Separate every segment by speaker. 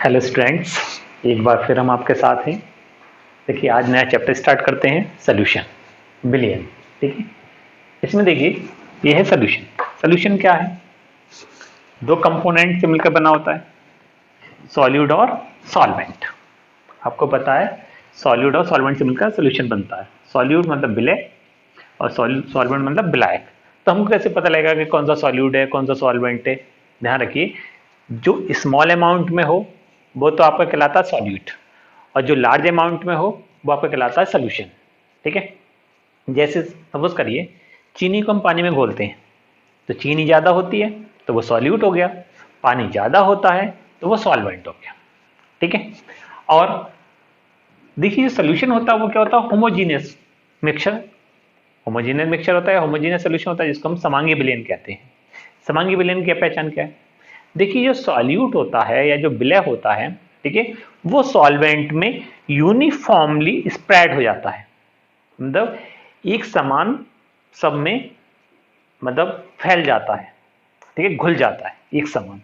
Speaker 1: Hello students, एक बार फिर हम आपके साथ हैं। देखिए, आज नया चैप्टर स्टार्ट करते हैं, सोल्यूशन बिलियन। ठीक है, इसमें देखिए ये है सोल्यूशन। सोल्यूशन क्या है? दो कंपोनेंट से मिलकर बना होता है, सॉल्यूट और सॉल्वेंट। आपको पता है सॉल्यूट और सॉल्वेंट से मिलकर सोल्यूशन बनता है। सॉल्यूट मतलब विलय और सॉल्वेंट मतलब विलायक। तो हमको कैसे पता लगेगा कि कौन सा सॉल्यूट है कौन सा सॉल्वेंट है? ध्यान रखिए, जो स्मॉल अमाउंट में हो वो तो आपका कहलाता है सॉल्यूट, और जो लार्ज अमाउंट में हो वो आपका कहलाता है सोल्यूशन। ठीक है, जैसे सपोज करिए चीनी को हम पानी में घोलते हैं, तो चीनी ज़्यादा होती है तो वो सॉल्यूट हो गया, पानी ज़्यादा होता है तो वो सॉल्वेंट हो गया। ठीक है, और देखिए जो सोल्यूशन होता है वो क्या होता है? Homogeneous mixture. होमोजीनियस मिक्सचर होता है, होमोजीनियस सोल्यूशन होता है, जिसको हम समांगी विलयन कहते हैं। समांगी विलयन की पहचान क्या है? देखिए, जो सॉल्यूट होता है या जो विलय होता है, ठीक है, वो सॉल्वेंट में यूनिफॉर्मली स्प्रेड हो जाता है। मतलब एक समान सब में, मतलब फैल जाता है। ठीक है, घुल जाता है एक समान।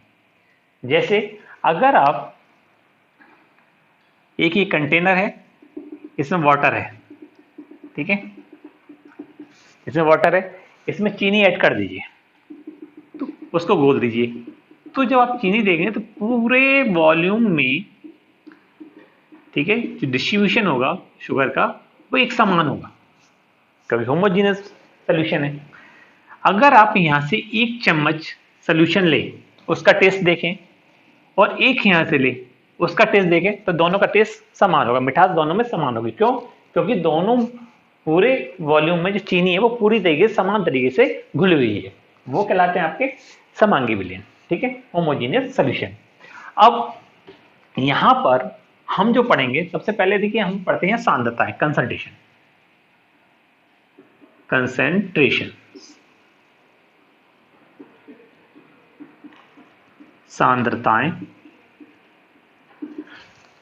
Speaker 1: जैसे अगर आप एक ही कंटेनर है, इसमें वाटर है, ठीक है, इसमें वाटर है, इसमें चीनी ऐड कर दीजिए, तो उसको घोल दीजिए। तो जब आप चीनी देंगे तो पूरे वॉल्यूम में, ठीक है, जो डिस्ट्रीब्यूशन होगा शुगर का वो एक समान होगा, क्योंकि होमोजीनियस सोल्यूशन है। अगर आप यहां से एक चम्मच सोल्यूशन ले, उसका टेस्ट देखें, और एक यहां से ले, उसका टेस्ट देखें, तो दोनों का टेस्ट समान होगा, मिठास दोनों में समान होगी। क्यों? क्योंकि दोनों पूरे वॉल्यूम में जो चीनी है वो पूरी तरीके से समान तरीके से घुली हुई है। वो कहलाते हैं आपके समांगी विलयन। ठीक है, होमोजीनियस सोल्यूशन। अब यहां पर हम जो पढ़ेंगे, सबसे पहले देखिए हम पढ़ते हैं सांद्रताएं, कंसंट्रेशन। कंसंट्रेशन, सांद्रताएं।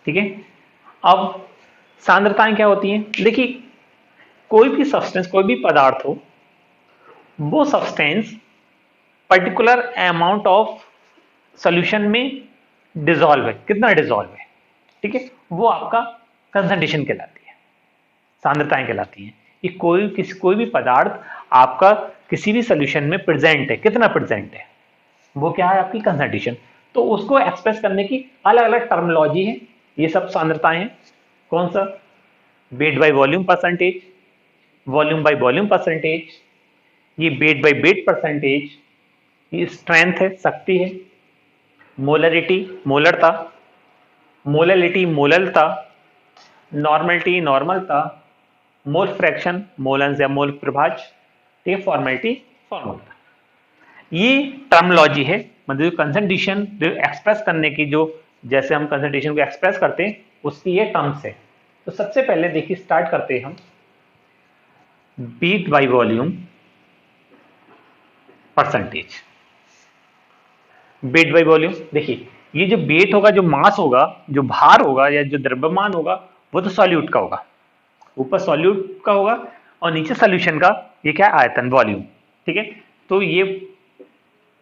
Speaker 1: ठीक है, अब सांद्रताएं क्या होती हैं? देखिए, कोई भी सब्सटेंस, कोई भी पदार्थ हो, वो substance particular amount of solution में डिसॉल्व है, कितना डिसॉल्व है, ठीक है, वो आपका कंसंट्रेशन कहलाती है, सांद्रताएं कहलाती हैं। कि कोई भी पदार्थ आपका किसी भी सॉल्यूशन में प्रेजेंट है, कितना प्रेजेंट है, वो क्या है? आपकी कंसंट्रेशन। तो उसको एक्सप्रेस करने की अलग अलग टर्मिनोलॉजी है, ये सब सांद्रताएं हैं। कौन सा? Weight by volume percentage, volume by volume percentage, ये वेट बाय वेट परसेंटेज, ये स्ट्रेंथ है, शक्ति है, मोलरिटी मोलरता, मोललिटी मोललता, नॉर्मलिटी नॉर्मलता, मोल फ्रैक्शन मोलंस या मोल प्रभाज, ये फॉर्मेलिटी फॉर्मूला। ये टर्मोलॉजी है, मतलब कंसंट्रेशन जो एक्सप्रेस करने की, जो जैसे हम कंसंट्रेशन को एक्सप्रेस करते हैं उसकी ये टर्म्स है। तो सबसे पहले देखिए स्टार्ट करते हैं हम, wait by volume percentage. Wait by volume, देखिए ये जो वेट होगा, जो मास होगा, जो भार होगा या जो द्रव्यमान होगा, वो तो सॉल्यूट का होगा, ऊपर सॉल्यूट का होगा और नीचे सॉल्यूशन का, ये क्या है? आयतन, वॉल्यूम। ठीक है, तो ये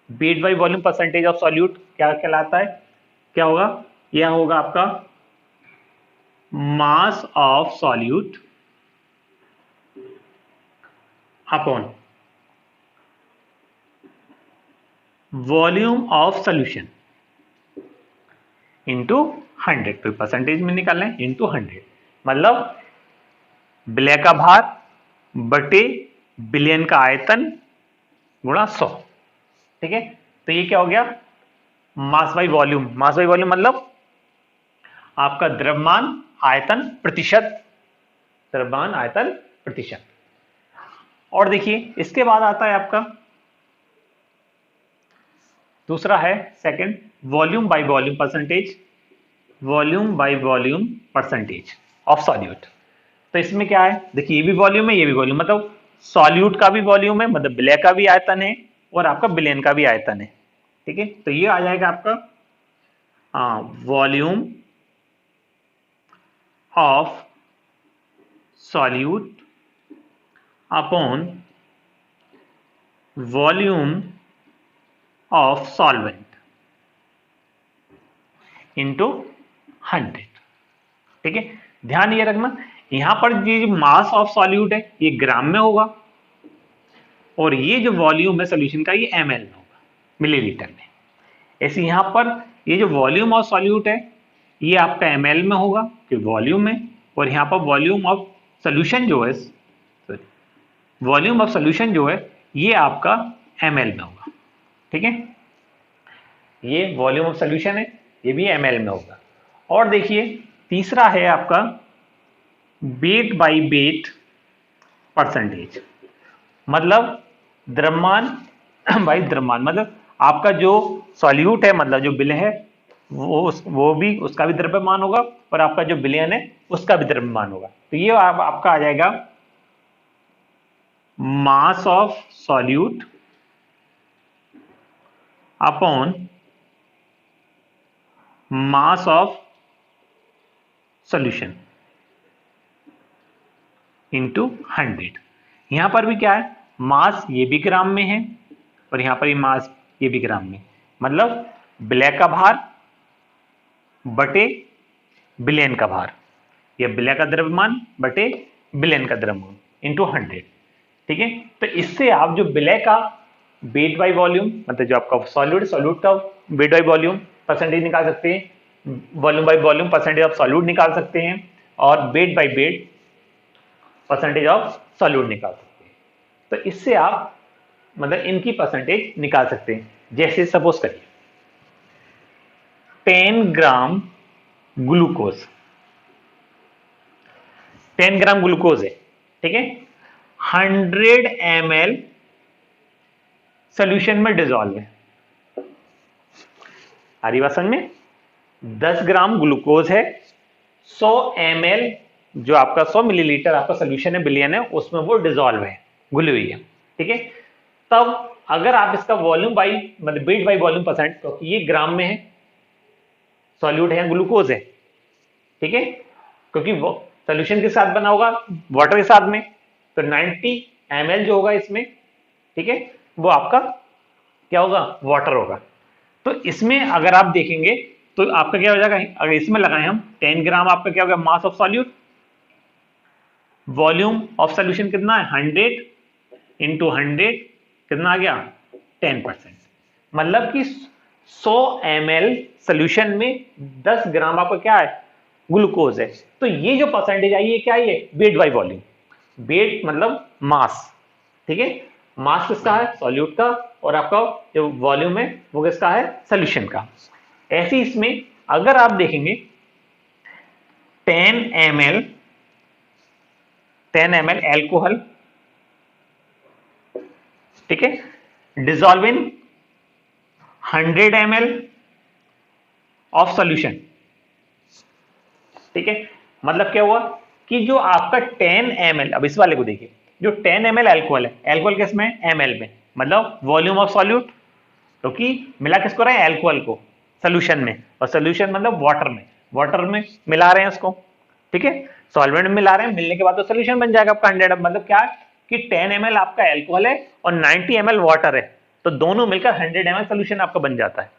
Speaker 1: weight by volume percentage of solute क्या कहलाता है? क्या होगा? यह होगा आपका mass of solute upon volume of solution into 100। तो परसेंटेज में निकालना है, इंटू 100, मतलब विलय का भार बटे बिलियन का आयतन गुणा 100। ठीक है, तो ये क्या हो गया? Mass by volume. Mass by volume मतलब आपका द्रव्यमान आयतन प्रतिशत, द्रव्यमान आयतन प्रतिशत। और देखिए इसके बाद आता है आपका दूसरा है second, volume by volume percentage, volume by volume percentage of solute. तो इसमें क्या है? देखिए ये भी वॉल्यूम है, ये भी वॉल्यूम, मतलब सॉल्यूट का भी वॉल्यूम है, मतलब विलय का भी आयतन है, और आपका बिलियन का भी आयतन है। ठीक है, तो ये आ जाएगा आपका volume of solute upon volume of solvent into 100। ठीक है, ध्यान ये रखना, यहां पर ये मास ऑफ सॉल्यूट है ये ग्राम में होगा, और ये जो वॉल्यूम है सोल्यूशन का ये ml में होगा, मिलीलीटर में। ऐसे यहां पर ये जो वॉल्यूम ऑफ सॉल्यूट है ये आपका ml में होगा कि वॉल्यूम में, और यहां पर वॉल्यूम ऑफ सोल्यूशन जो है, वॉल्यूम ऑफ सोल्यूशन जो है ये आपका ml में होगा। ठीक है, ये वॉल्यूम ऑफ सोल्यूशन है, ये भी ml में होगा। और देखिए तीसरा है आपका वेट बाय वेट परसेंटेज, मतलब द्रव्यमान बाई द्रव्यमान, मतलब आपका जो सॉल्यूट है, मतलब जो विलय है वो भी, उसका भी द्रव्यमान होगा, और आपका जो विलयन है उसका भी द्रव्यमान होगा। तो ये आपका आ जाएगा mass of solute upon mass of solution into 100। यहां पर भी क्या है, मास ये भी ग्राम में है, और यहां पर ये मास ये भी ग्राम में, मतलब विलय का भार बटे विलयन का भार, या विलय का द्रव्यमान बटे विलयन का द्रव्यमान इंटू 100। ठीक है, तो इससे आप जो विलय का वेट बाई वॉल्यूम, मतलब जो आपका सॉल्यूट का वेट बाई वॉल्यूम परसेंटेज निकाल सकते हैं, volume by volume percentage of solute निकाल सकते हैं, और weight by wait percentage of solute निकाल सकते हैं। तो इससे आप मतलब इनकी परसेंटेज निकाल सकते हैं। जैसे सपोज करिए 10 ग्राम ग्लूकोज, 10 ग्राम ग्लूकोज है, ठीक है, 100 ml सोल्यूशन में डिजोल्व है। आ रही बात समझ में, 10 ग्राम ग्लूकोज है, 100 ml जो आपका 100 मिलीलीटर आपका सोल्यूशन है बिलियन है, उसमें वो डिजोल्व है, घुली हुई है। ठीक है, तब अगर आप इसका वॉल्यूम बाई मतलब वेट बाई वॉल्यूम परसेंट, क्योंकि ये ग्राम में है, सॉल्यूट है, ग्लूकोज है, ठीक है, क्योंकि वो सोल्यूशन के साथ बना होगा वाटर के साथ में, तो 90 ml जो होगा इसमें, ठीक है, वो आपका क्या होगा, वाटर होगा। तो इसमें अगर आप देखेंगे तो आपका क्या हो जाएगा, अगर इसमें लगाएं हम 10 ग्राम, आपका क्या होगा, mass of solute, volume of solution कितना है 100 इंटू 100 कितना आ गया 10%, मतलब कि 100 ml सोल्यूशन में 10 ग्राम आपका क्या है, ग्लूकोज है। तो ये जो परसेंटेज आई है क्या है, वेट बाई वॉल्यूम, वेट मतलब मास, ठीक है, मास किसका है, सॉल्यूट का, और आपका जो वॉल्यूम है वो किसका है, सोल्यूशन का। ऐसे इसमें अगर आप देखेंगे 10 ml एल्कोहल, ठीक है, dissolve in 100 ml of solution. ठीक है, मतलब क्या हुआ कि जो आपका 10 ml, अब इस वाले को देखिए, जो 10 ml एल्कोहल है, एल्कोहल किस में, ml में, मतलब वॉल्यूम ऑफ सॉल्यूट, क्योंकि मिला किसको रहे हैं, एल्कोहल को सोल्यूशन में, और सोल्यूशन मतलब वाटर में मिला रहे हैं उसको, ठीक है, सॉल्वेंट में मिला रहे हैं, मिलने के बाद तो सोल्यूशन बन जाएगा आपका 100। मतलब क्या कि 10 ml आपका एल्कोहल है और 90 ml वाटर है, तो दोनों मिलकर 100 ml सोल्यूशन आपका बन जाता है।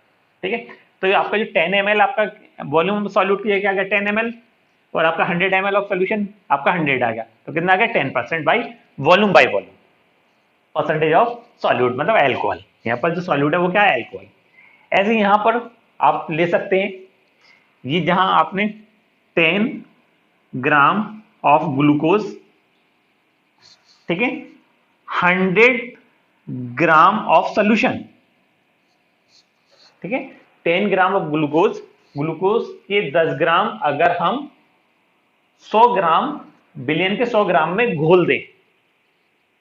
Speaker 1: ठीक है, तो ये आपका जो 10 ml आपका वॉल्यूम सॉल्यूट की क्या गया 10 ml, और आपका 100 ml ऑफ सोल्यूशन आपका 100 आ गया, तो कितना आ गया 10% by volume percentage of solute, मतलब एल्कोहल। यहाँ पर जो सॉल्यूट है वो क्या है, एल्कोहल। ऐसे यहाँ पर आप ले सकते हैं, ये जहां आपने 10 ग्राम ऑफ ग्लूकोज, ठीक है, 100 ग्राम ऑफ सोल्यूशन, ठीक है, 10 ग्राम ऑफ ग्लूकोज के 10 ग्राम अगर हम 100 ग्राम बिलियन के 100 ग्राम में घोल दें,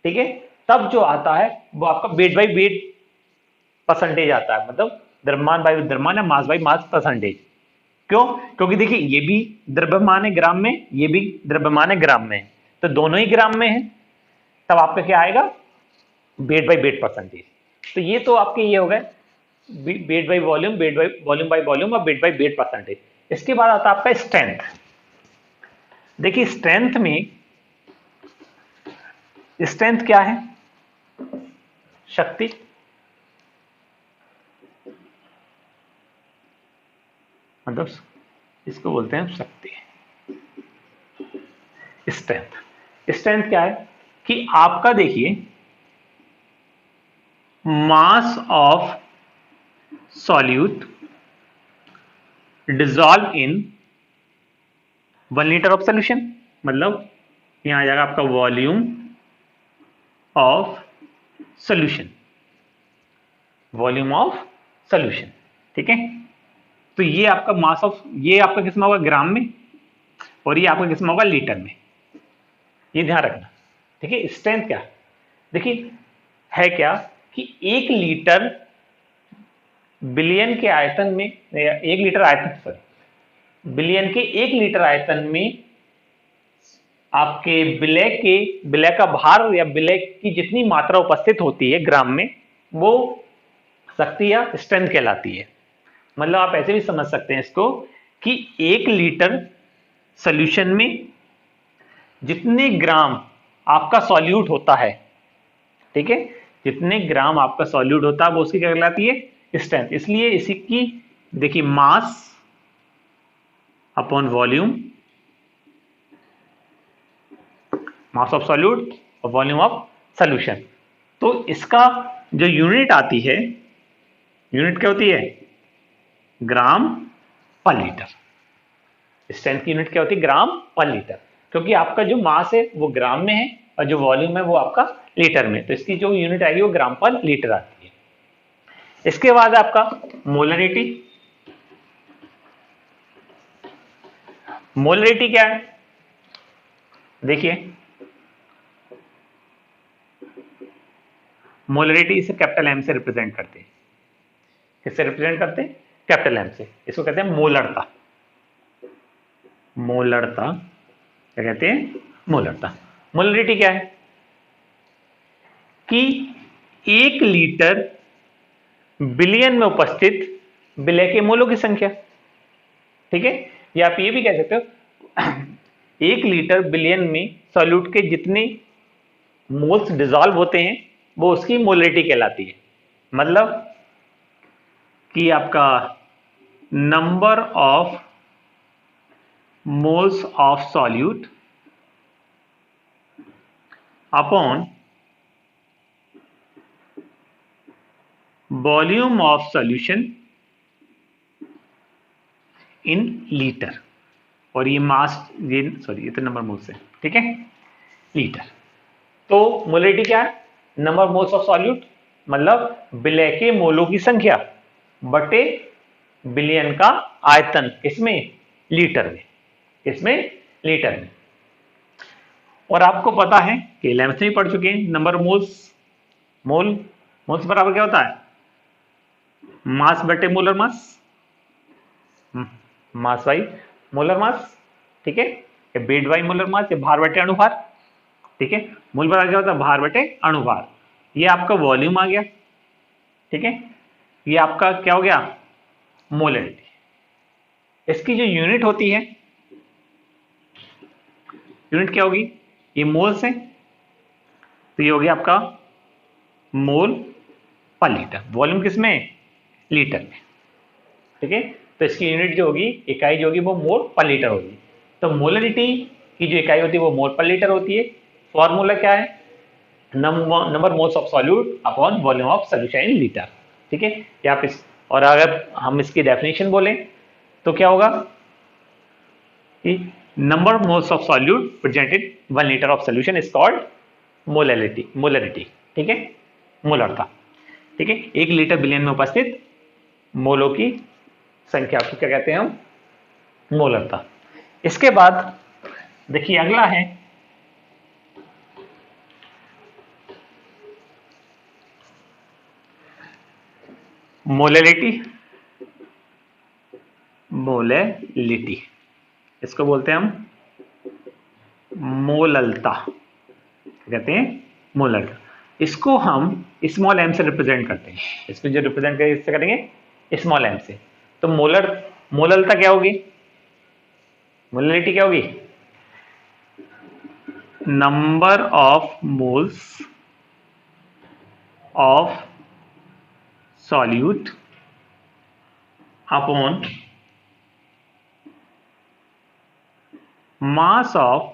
Speaker 1: ठीक है, तब जो आता है वो आपका वेट बाई वेट परसेंटेज आता है, मतलब द्रव्यमान बाई द्रव्यमान या मास बाई मास परसेंटेज। क्यों, क्योंकि देखिए ये भी द्रव्यमान है ग्राम में, ये भी द्रव्यमान है ग्राम में, तो दोनों ही ग्राम में है, तब आपका क्या आएगा, वेट बाई वेट परसेंटेज। तो ये तो आपके ये हो गए weight by volume, weight by volume by volume, और वेट बाई वेट परसेंटेज। इसके बाद आता है आपका स्ट्रेंथ। देखिए स्ट्रेंथ में, स्ट्रेंथ क्या है, शक्ति, मतलब इसको बोलते हैं शक्ति, स्ट्रेंथ। स्ट्रेंथ क्या है कि आपका देखिए mass of solute dissolve in 1 litre of solution, मतलब यहां आ जाएगा आपका volume of solution, volume of solution. ठीक है, तो ये आपका मास ऑफ, ये आपका किसमें होगा ग्राम में, और ये आपका किसमें होगा लीटर में, ये ध्यान रखना। ठीक है, स्ट्रेंथ क्या देखिए है क्या कि 1 लीटर बिलियन के आयतन में, या 1 लीटर आयतन, सॉरी बिलियन के 1 लीटर आयतन में आपके विलय का भार या विलय की जितनी मात्रा उपस्थित होती है ग्राम में, वो शक्ति या स्ट्रेंथ कहलाती है। मतलब आप ऐसे भी समझ सकते हैं इसको कि 1 लीटर सॉल्यूशन में जितने ग्राम आपका सॉल्यूट होता है, ठीक है, जितने ग्राम आपका सॉल्यूट होता है वो उसकी क्या कहलाती है स्ट्रेंथ। इसलिए इसी की देखिए mass upon volume, mass of solute और वॉल्यूम ऑफ सॉल्यूशन, तो इसका जो यूनिट आती है, यूनिट क्या होती है ग्राम पर लीटर। स्ट्रेंथ की यूनिट क्या होती है ग्राम पर लीटर, क्योंकि आपका जो मास है वो ग्राम में है और जो वॉल्यूम है वो आपका लीटर में, तो इसकी जो यूनिट आएगी वो ग्राम पर लीटर आती है। इसके बाद आपका मोलरिटी। मोलरिटी क्या है देखिए, मोलरिटी इसे कैपिटल एम से रिप्रेजेंट करते हैं। किससे रिप्रेजेंट करते हैं कैपिटल एम से। इसको कहते हैं मोलरता। मोलरता क्या कहते हैं मोलरता। मोलरिटी क्या है कि 1 लीटर बिलियन में उपस्थित विलय के मोलों की संख्या। ठीक है, या आप ये भी कह सकते हो 1 लीटर बिलियन में सॉल्यूट के जितने मोल्स डिसॉल्व होते हैं वो उसकी मोलरिटी कहलाती है। मतलब कि आपका number of moles of solute upon volume of solution in litre, और ये मास, ये सॉरी ये तो नंबर मोल्स है, ठीक है लीटर। तो मोलरिटी क्या है नंबर मोल्स ऑफ सॉल्यूट, मतलब विलय के मोलों की संख्या बटे बिलियन का आयतन, किसमें लीटर में, किसमें लीटर में। और आपको पता है कि 11th में पढ़ चुके हैं नंबर मोल्स, मोल्स बराबर क्या होता है मास बटे molar mass, mass by molar mass. ठीक है, वेट बाई मोलर मास, ये भार बटे अणुभार। ठीक है, मोल बराबर क्या होता है भार बटे अणुभार। ये आपका वॉल्यूम आ गया। ठीक है, ये आपका क्या हो गया मोलरिटी। इसकी जो यूनिट होती है, यूनिट क्या होगी, ये मोल्स है तो ये हो गया आपका मोल पर लीटर। वॉल्यूम किसमें लीटर में। ठीक है, तो इसकी यूनिट जो होगी, इकाई जो होगी वो मोल पर लीटर होगी। तो मोलरिटी की जो इकाई होती है वो मोल पर लीटर होती है। फॉर्मूला क्या है number moles of solute upon volume of solution in litre. ठीक है, या आप इस, और अगर हम इसकी डेफिनेशन बोलें तो क्या होगा कि number moles of solute presented 1 litre of solution is called molarity. ठीक है, मोलरता। ठीक है, 1 लीटर बिलियन में उपस्थित मोलों की संख्या को क्या कहते हैं हम मोलरता। इसके बाद देखिए अगला है मोलरिटी। मोलरिटी इसको बोलते हैं हम मोललता, कहते हैं मोललता। इसको हम स्मॉल एम से रिप्रेजेंट करते हैं। इसको जो रिप्रेजेंट करेंगे स्मॉल एम से। तो मोललता क्या होगी, मोलरिटी क्या होगी number of moles of solute upon mass of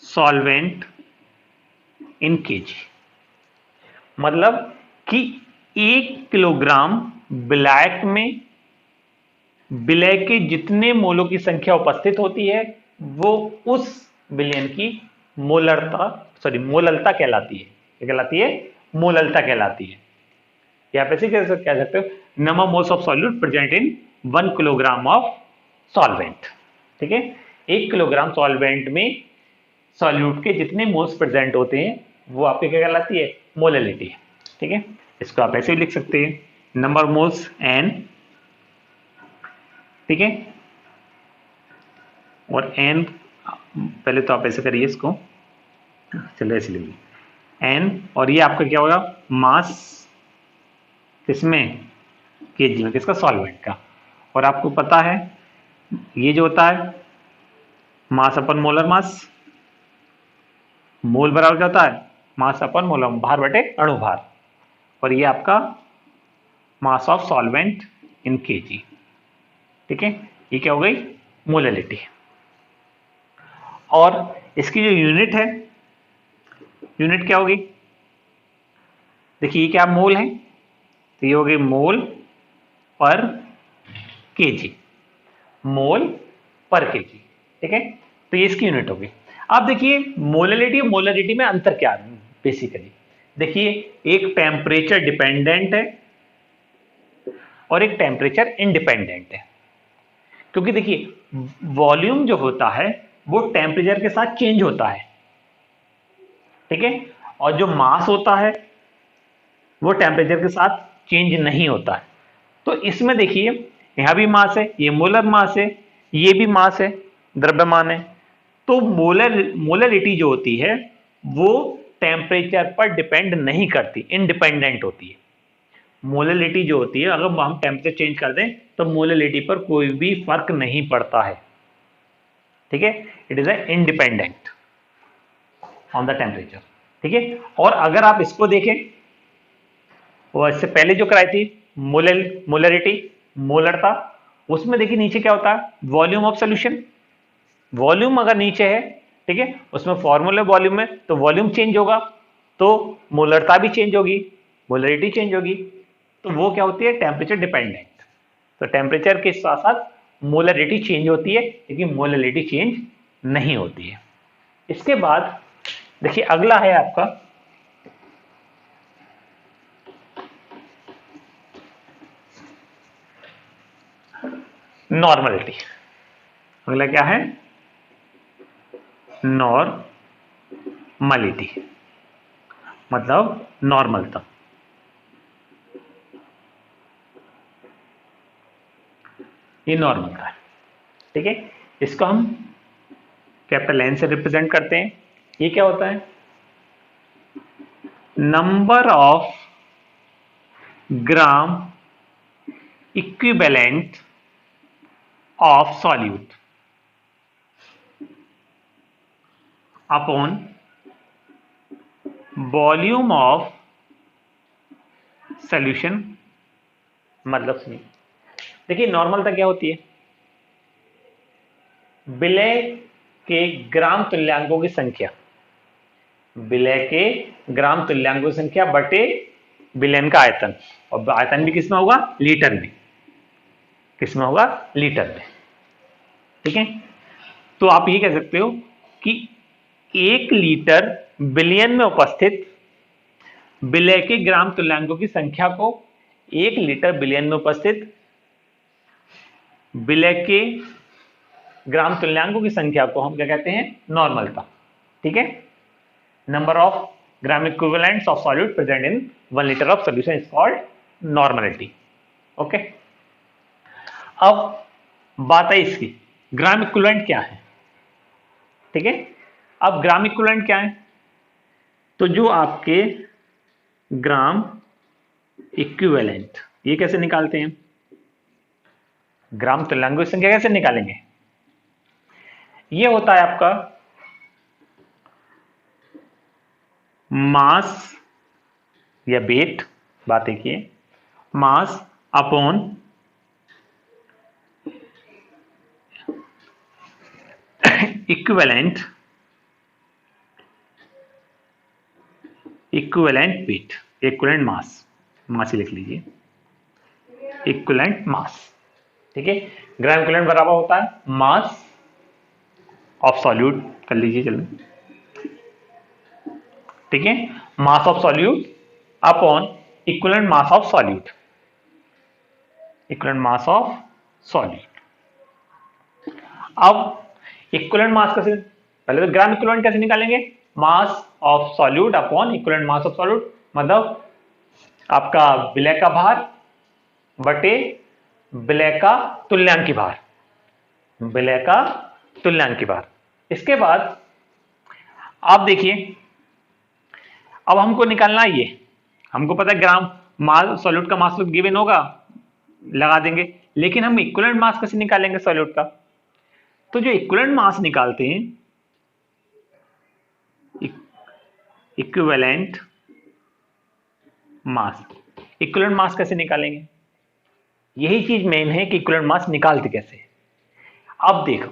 Speaker 1: solvent in KG, मतलब कि 1 किलोग्राम ब्लैक में विलय के जितने मोलों की संख्या उपस्थित होती है वो उस विलयन की मोललता कहलाती है। क्या कहलाती है? मोललता कहलाती है। या आप ऐसे कह सकते हो number moles of solute present in 1 kilogram of solvent. ठीक है, 1 किलोग्राम सॉल्वेंट में सॉल्यूट के जितने मोल्स प्रेजेंट होते हैं वो आपके क्या कहलाती है? मोललिटी। ठीक है, इसको आप ऐसे भी लिख सकते हैं नंबर मोल्स एन। ठीक है, और एन पहले तो आप ऐसे करिए इसको, चलो ऐसे लिखिए एन, और ये आपका क्या होगा? मास किसमें? केजी में। किसका? सॉल्वेंट का। और आपको पता है ये जो होता है मास अपन मोलर मास, मोल बराबर क्या होता है? मास अपन मोलर भार बटे अणु भार, और ये आपका mass of solvent in KG. ठीक है, ये क्या हो गई? मोललिटी। और इसकी जो यूनिट है, यूनिट क्या होगी? देखिए ये क्या मोल है, तो ये हो गई मोल पर केजी, मोल पर केजी। ठीक है, तो ये इसकी यूनिट होगी। अब देखिए मोललिटी और मोलरिटी में अंतर क्या है बेसिकली। देखिए एक टेम्परेचर डिपेंडेंट है और एक टेम्परेचर इंडिपेंडेंट है, क्योंकि देखिए वॉल्यूम जो होता है वो टेम्परेचर के साथ चेंज होता है। ठीक है, और जो मास होता है वो टेम्परेचर के साथ चेंज नहीं होता है। तो इसमें देखिए यहां भी मास है, ये मोलर मास है, ये भी मास है, द्रव्यमान है। तो मोलरिटी जो होती है वो टेम्परेचर पर डिपेंड नहीं करती, इंडिपेंडेंट होती है। मोलरिटी जो होती है अगर हम टेम्परेचर चेंज कर दें तो मोलरिटी पर कोई भी फर्क नहीं पड़ता है। ठीक है, it is a independent on the temperature. ठीक है, और अगर आप इसको देखें और इससे पहले जो कराई थी मोलरिटी, मोलरता, उसमें देखिए नीचे क्या होता है? Volume of solution. वॉल्यूम अगर नीचे है, ठीक है, उसमें फॉर्मूला वॉल्यूम में, तो वॉल्यूम चेंज होगा तो मोलरता भी चेंज होगी, मोलरिटी चेंज होगी। तो वो क्या होती है? Temperature dependent. तो टेम्परेचर के साथ साथ मोलरिटी चेंज होती है लेकिन मोलरिटी चेंज नहीं होती है। इसके बाद देखिए अगला है आपका नॉर्मलिटी। अगला क्या है? नॉर्मलिटी, मतलब नॉर्मलता। ये नॉर्मलता है। ठीक है, इसको हम कैपिटल एन से रिप्रेजेंट करते हैं। ये क्या होता है? Number of gram equivalent of solute upon volume of solution. मतलब सुनिए, देखिए नॉर्मलता क्या होती है? विलय के ग्राम तुल्यांकों की संख्या, विलय के ग्राम तुल्यांकों की संख्या बटे विलयन का आयतन, और आयतन भी किसमें होगा? लीटर में। किसमें होगा? लीटर में। ठीक है, तो आप ये कह सकते हो कि 1 लीटर बिलियन में उपस्थित विलय के ग्राम तुल्यांकों की संख्या को 1 लीटर बिलियन में उपस्थित विलय के ग्राम तुल्यांकों की संख्या को हम क्या कहते हैं? नॉर्मलता। ठीक है, number of gram equivalents of solute present in 1 litre of solution is called normality. Okay, अब बात है इसकी ग्राम इक्विवेलेंट क्या है। ठीक है, अब ग्राम इक्विवेलेंट क्या है? तो जो आपके ग्राम इक्विवेलेंट, ये कैसे निकालते हैं? ग्राम तुल्यांकों की संख्या कैसे निकालेंगे? ये होता है आपका मास या वेट, बात एक ही है, mass upon equivalent weight, equivalent mass ही लिख लीजिए, इक्विवेलेंट मास, ठीक है। ग्राम इक्विवेलेंट बराबर होता है मास ऑफ सॉल्यूट, कर लीजिए चलो, ठीक है। Mass of solute upon equivalent mass of solute, equivalent mass of solute. अब इक्विवेलेंट मास कैसे, पहले तो ग्राम इक्विवेलेंट कैसे निकालेंगे, mass of solute upon equivalent mass of solute, मतलब आपका विलय का भार बटे विलय का तुल्यांकी भार, विलय का तुल्यांकी भार। इसके बाद आप देखिए, अब हमको निकालना है ये, हमको पता है ग्राम मास सॉल्यूट का मास तो गिवन होगा, लगा देंगे, लेकिन हम इक्विवेलेंट मास कैसे निकालेंगे सॉल्यूट का, तो जो इक्विवेलेंट मास निकालते हैं, इक्विवेलेंट मास, इक्विवेलेंट मास कैसे निकालेंगे, यही चीज मेन है कि इक्विवेलेंट मास निकालते कैसे। अब देखो,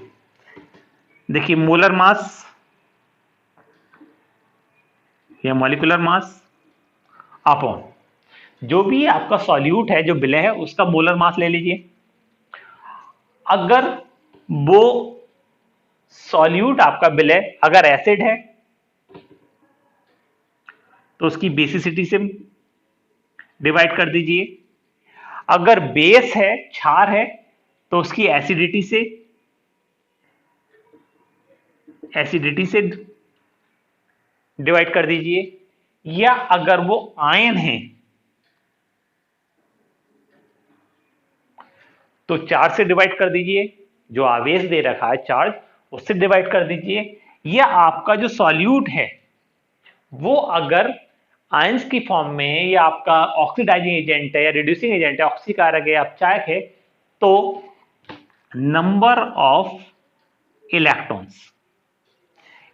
Speaker 1: देखिए मोलर मास या मॉलिक्यूलर मास अपॉन जो भी आपका सॉल्यूट है, जो विलय है, उसका मोलर मास ले लीजिए। अगर वो सॉल्यूट आपका विलय अगर एसिड है तो उसकी बेसिसिटी से डिवाइड कर दीजिए, अगर बेस है, क्षार है, तो उसकी एसिडिटी से डिवाइड कर दीजिए, या अगर वो आयन है तो चार्ज से डिवाइड कर दीजिए, जो आवेश दे रखा है चार्ज उससे डिवाइड कर दीजिए, या आपका जो सॉल्यूट है वो अगर आयंस की फॉर्म में है, या आपका ऑक्सीडाइजिंग एजेंट है, या रिड्यूसिंग एजेंट है, ऑक्सीकारक है, अपचायक है, तो नंबर ऑफ इलेक्ट्रॉन्स,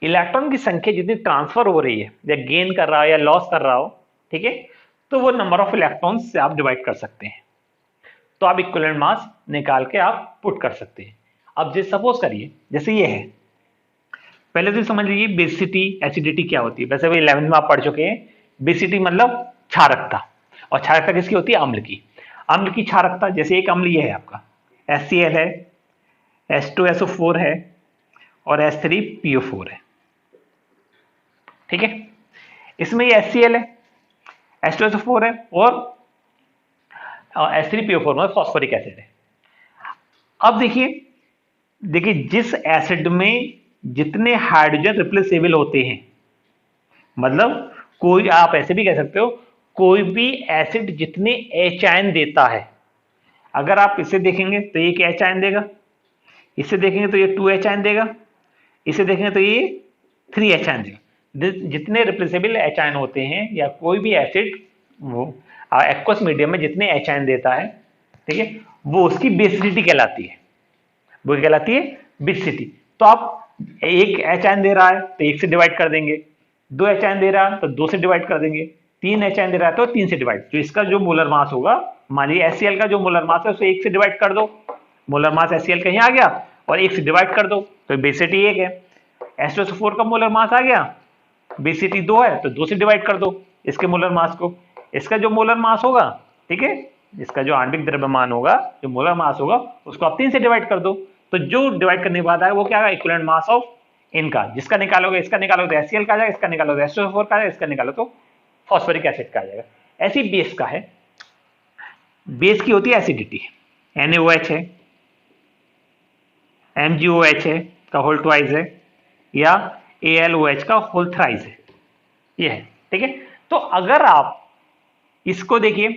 Speaker 1: इलेक्ट्रॉन की संख्या जितनी ट्रांसफर हो रही है, या गेन कर रहा हो या लॉस कर रहा हो, ठीक है, तो वो नंबर ऑफ इलेक्ट्रॉन्स से आप डिवाइड कर सकते हैं। तो आप इक्विवेलेंट मास निकाल के आप पुट कर सकते हैं। अब जैसे सपोज करिए जैसे ये है, पहले तो समझ लीजिए बेसिसिटी एसिडिटी क्या होती है, वैसे भी 11th में आप पढ़ चुके हैं। बेसिसिटी मतलब क्षारकता, और क्षारकता किसकी होती है, अम्ल की। अम्ल की क्षारकता, जैसे एक अम्ल ये है आपका HCl है, H2SO4 है और H3PO4 है, ठीक है। इसमें ये HCl है, H2SO4 है और H3PO4 में फॉस्फोरिक एसिड है। अब देखिए जिस एसिड में जितने हाइड्रोजन रिप्लेसेबल होते हैं, मतलब कोई, आप ऐसे भी कह सकते हो, कोई भी एसिड जितने H आयन देता है, अगर आप इसे देखेंगे तो ये एक H आयन देगा, इसे देखेंगे तो ये 2H आयन देगा, इसे देखेंगे तो ये 3H आयन देगा। जितने रिप्लेसेबल H आयन होते हैं, या कोई भी एसिड वो एक्वस मीडियम में जितने H आयन देता है, ठीक है, वो उसकी बेसिसिटी कहलाती है, वो कहलाती है बेसिसिटी। तो आप एक H आयन दे रहा है तो 1 से डिवाइड कर देंगे, 2 H आयन दे रहा है तो 2 से डिवाइड कर देंगे, 3 H आयन दे रहा है तो 3 से डिवाइड। तो इसका जो मोलर मास होगा, मान लीजिए HCl का जो मोलर मास है उसे 1 से डिवाइड कर दो, मोलर मास HCl कहीं आ गया और 1 से डिवाइड कर दो तो बेसिसिटी 1 है। H2SO4 का मोलर मास आ गया, बेसिसिटी 2 है तो 2 से डिवाइड कर दो इसके मोलर मास को। इसका जो मोलर मास होगा, ठीक है, इसका जो आणविक द्रव्यमान होगा, जो मोलर मास होगा, उसको आप 3 से डिवाइड कर दो, तो जो डिवाइड करने के बाद आएगा वो क्या आएगा, इक्विवेलेंट मास ऑफ इनका। जिसका निकालोगे, इसका निकालोगे तो HCl का आ जाएगा, इसका निकालोगे तो H2SO4 का आ जाएगा, इसका निकालो तो फॉस्फोरिक एसिड का आ जाएगा। ऐसी बेस का है, बेस की होती है एसिडिटी, NaOH है, MgOH है का होल ट्वाइस है, या AlOH का होल थ्राइस है, ये है, ठीक है। तो अगर आप इसको देखिए,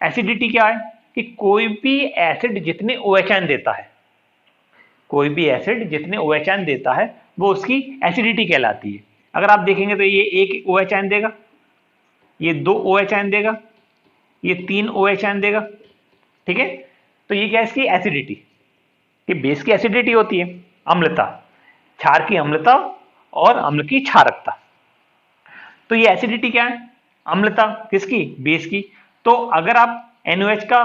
Speaker 1: एसिडिटी क्या है कि कोई भी एसिड जितने OH आयन देता है, कोई भी एसिड जितने OH आयन देता है वो उसकी एसिडिटी कहलाती है। अगर आप देखेंगे तो ये 1 OH आयन देगा, ये 2 OH आयन देगा, ये 3 OH आयन देगा, ठीक है। तो ये क्या है, इसकी एसिडिटी, ये बेस की एसिडिटी होती है, अम्लता, क्षार की अम्लता और अम्ल की क्षारकता। तो ये एसिडिटी क्या है, अम्लता किसकी, बेस की। तो अगर आप NOH का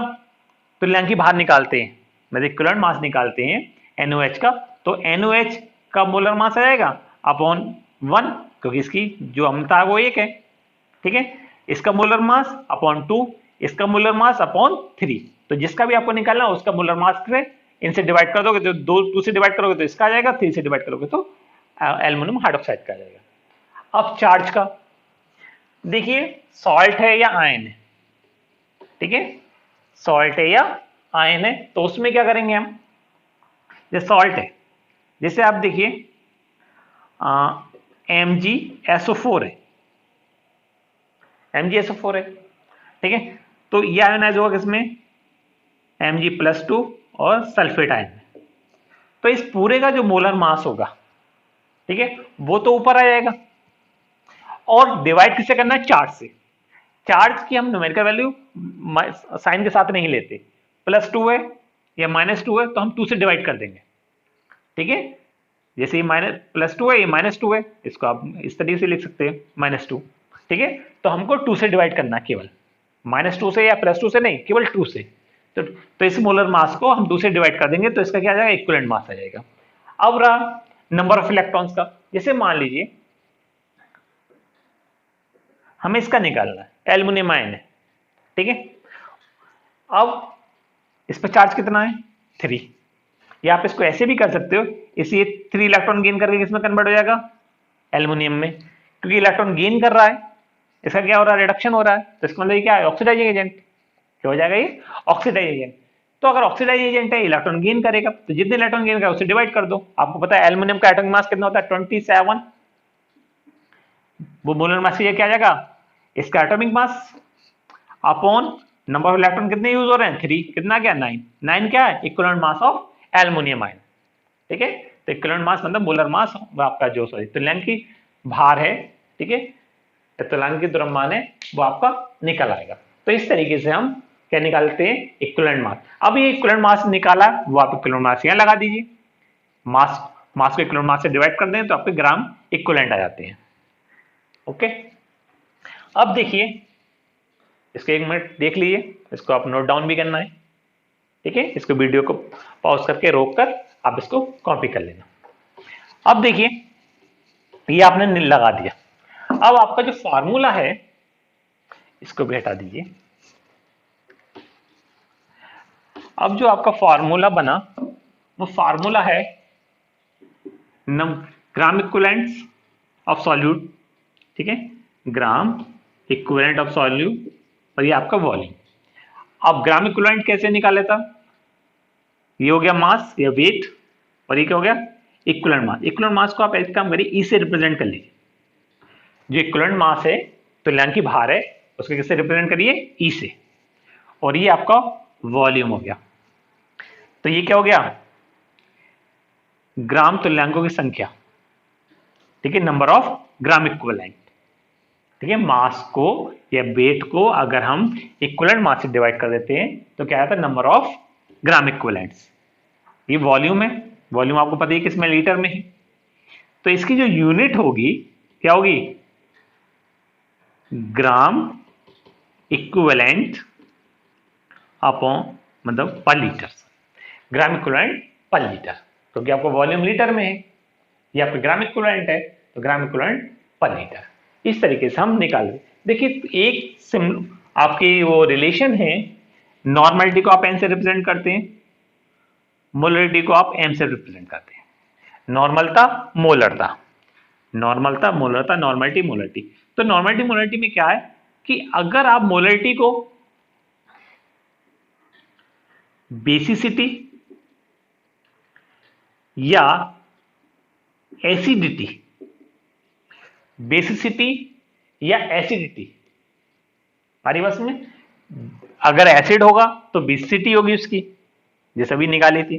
Speaker 1: तुल्यांकी भार निकालते हैं, मतलब इक्विवेलेंट मास निकालते हैं NOH का, तो NOH का मोलर मास आ जाएगा अपॉन 1, क्योंकि इसकी जो अम्लता है वो 1 है, ठीक है। इसका मोलर मास अपॉन 2, इसका मोलर मास अपॉन 3। तो जिसका भी आपको निकालना है उसका मोलर मास से इनसे डिवाइड कर दोगे तो 2 से डिवाइड करोगे तो इसका आ जाएगा, 3 से डिवाइड करोगे तो एल्युमिनियम हाइड्रोक्साइड का आ जाएगा। अब चार्ज का देखिए, सॉल्ट है या आयन है, ठीक है, सॉल्ट है या आयन है, तो उसमें क्या करेंगे हम, जैसे सॉल्ट है, जैसे आप देखिए MgSO4 है, MgSO4 है, ठीक है। तो ये आयोनाइज होगा किसमें, Mg+2 और सल्फेट आयन में। तो इस पूरे का जो मोलर मास होगा, ठीक है, वो तो ऊपर आ जाएगा, और डिवाइड किससे करना है, चार्ज से। चार्ज की हम न्यूमेरिकल वैल्यू साइन के साथ नहीं लेते, +2 है या -2 है तो हम 2 से डिवाइड कर देंगे, ठीक है। जैसे ये +2 है, ये -2 है, इसको आप इस तरीके से लिख सकते हैं -2, ठीक है। तो हमको 2 से डिवाइड करना है, केवल -2 से या +2 से नहीं, केवल 2 से। तो इस मोलर मास को हम 2 से डिवाइड कर देंगे तो इसका क्या आ जाएगा, इक्विवेलेंट मास आ जाएगा। अब रहा नंबर ऑफ इलेक्ट्रॉन्स का, जैसे मान लीजिए हमें इसका निकालना है, एल्युमिनियम आयन है, ठीक है। अब इस पर चार्ज कितना है, 3, या आप इसको ऐसे भी कर सकते हो, इसे 3 इलेक्ट्रॉन गेन करके किसमें कन्वर्ट हो जाएगा, एल्युमिनियम में, क्योंकि इलेक्ट्रॉन गेन कर रहा है, इसका क्या हो रहा है, रिडक्शन हो रहा है, तो इसका मतलब क्या है, ऑक्सीडाइजिंग एजेंट। क्या हो जाएगा ये, ऑक्सीडाइजिंग एजेंट। तो अगर ऑक्सीडाइजिंग एजेंट है, इलेक्ट्रॉन गेन करेगा, तो जितने इलेक्ट्रॉन गेन करेगा उसे डिवाइड कर दो। आपको पता है एल्युमिनियम का एटॉमिक मास कितना होता है, 27, वो मोलर मास ये क्या आ जाएगा, इसका atomic mass upon number of electron कितने यूज हो रहे हैं, 3, कितना क्या, 9 क्या है, equivalent mass of aluminium ion, ठीक है। तो इक्विवेलेंट मास मतलब मोलर मास आपका जो तुल्यांक की भार है, ठीक है, तुल्यांक की द्रव्यमान है वो आपका निकल आएगा। तो इस तरीके से हम क्या निकालते हैं, इक्विवेलेंट मास। अब ये इक्विवेलेंट मास निकाला, वो आप इक्विवेलेंट मास यहाँ लगा दीजिए, मास को इक्विवेलेंट मास से डिवाइड कर दें तो आपके ग्राम इक्विवेलेंट आ जाते हैं, ओके। अब देखिए इसको 1 मिनट देख लीजिए, इसको आप नोट डाउन भी करना है, ठीक है। इसको वीडियो को पॉज करके रोक कर आप इसको कॉपी कर लेना। अब देखिए ये आपने लगा दिया, अब आपका जो फार्मूला है इसको भी हटा दीजिए। अब जो आपका फार्मूला बना वो फार्मूला है ग्राम इक्विवेलेंट ऑफ सॉल्यूट, ठीक है, ग्राम इक्विवेलेंट ऑफ सॉल्यूट, और ये आपका वॉल्यूम। अब ग्राम इक्विवेलेंट कैसे निकाले था, ये हो गया मास या वेट, और ये क्या हो गया, इक्विवेलेंट मास। इक्विवेलेंट मास को आप ऐसे काम करिए, ई से रिप्रेजेंट कर लीजिए। जो इक्विवेलेंट मास है, तुल्यांकी भार है, उसको किससे रिप्रेजेंट करिए, ई से, और ये आपका वॉल्यूम हो गया। तो ये क्या हो गया, ग्राम तुल्यांकों की संख्या, ठीक है, नंबर ऑफ ग्राम इक्विवेलेंट, ठीक है। मास को या वेट को अगर हम इक्विवेलेंट मास से डिवाइड कर देते हैं तो क्या आता है, नंबर ऑफ ग्राम इक्विवेलेंट्स। ये वॉल्यूम है, वॉल्यूम आपको पता है किसमें, लीटर में है। तो इसकी जो यूनिट होगी क्या होगी, ग्राम इक्विवेलेंट अपॉन मतलब पर लीटर, ग्राम इक्विवेलेंट पर लीटर, क्योंकि आपको वॉल्यूम लीटर में है, ये आपका ग्राम इक्विवेलेंट है तो ग्राम इक्विवेलेंट पर लीटर। इस तरीके से हम निकाल लें। देखिए एक आपकी वो रिलेशन है, नॉर्मलिटी को आप एन से रिप्रेजेंट करते हैं, मोलरिटी को आप एम से रिप्रेजेंट करते हैं। नॉर्मलता मोलरता, नॉर्मलता मोलरता, नॉर्मलिटी मोलरिटी। तो नॉर्मलिटी मोलरिटी में क्या है कि अगर आप मोलरिटी को बेसिसिटी या एसिडिटी, बेसिसिटी या एसिडिटी, बस में अगर एसिड होगा तो बेसिसिटी होगी उसकी, जैसे अभी निकाली थी,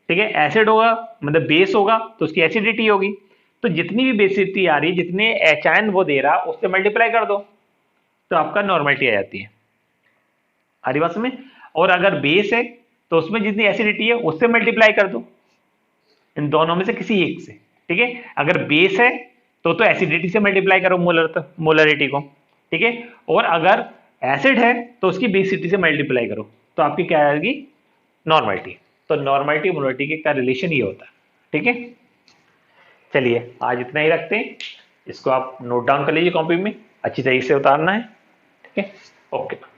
Speaker 1: ठीक है। एसिड होगा मतलब बेस होगा तो उसकी एसिडिटी होगी। तो जितनी भी बेसिसिटी आ रही है, जितने एच आयन वो दे रहा उससे मल्टीप्लाई कर दो तो आपका नॉर्मलिटी आ जाती है, बस में। और अगर बेस है तो उसमें जितनी एसिडिटी है उससे मल्टीप्लाई कर दो, इन दोनों में से किसी एक से, ठीक है। अगर बेस है तो एसिडिटी से मल्टीप्लाई करो मोलरिटी को, ठीक है। और अगर एसिड है तो उसकी बेसिसिटी से मल्टीप्लाई करो तो आपकी क्या आएगी, नॉर्मलिटी। तो नॉर्मलिटी मोलरिटी का रिलेशन ये होता है, ठीक है। चलिए आज इतना ही रखते हैं, इसको आप नोट डाउन कर लीजिए कॉपी में, अच्छी तरीके से उतारना है। ठीक है, ओके।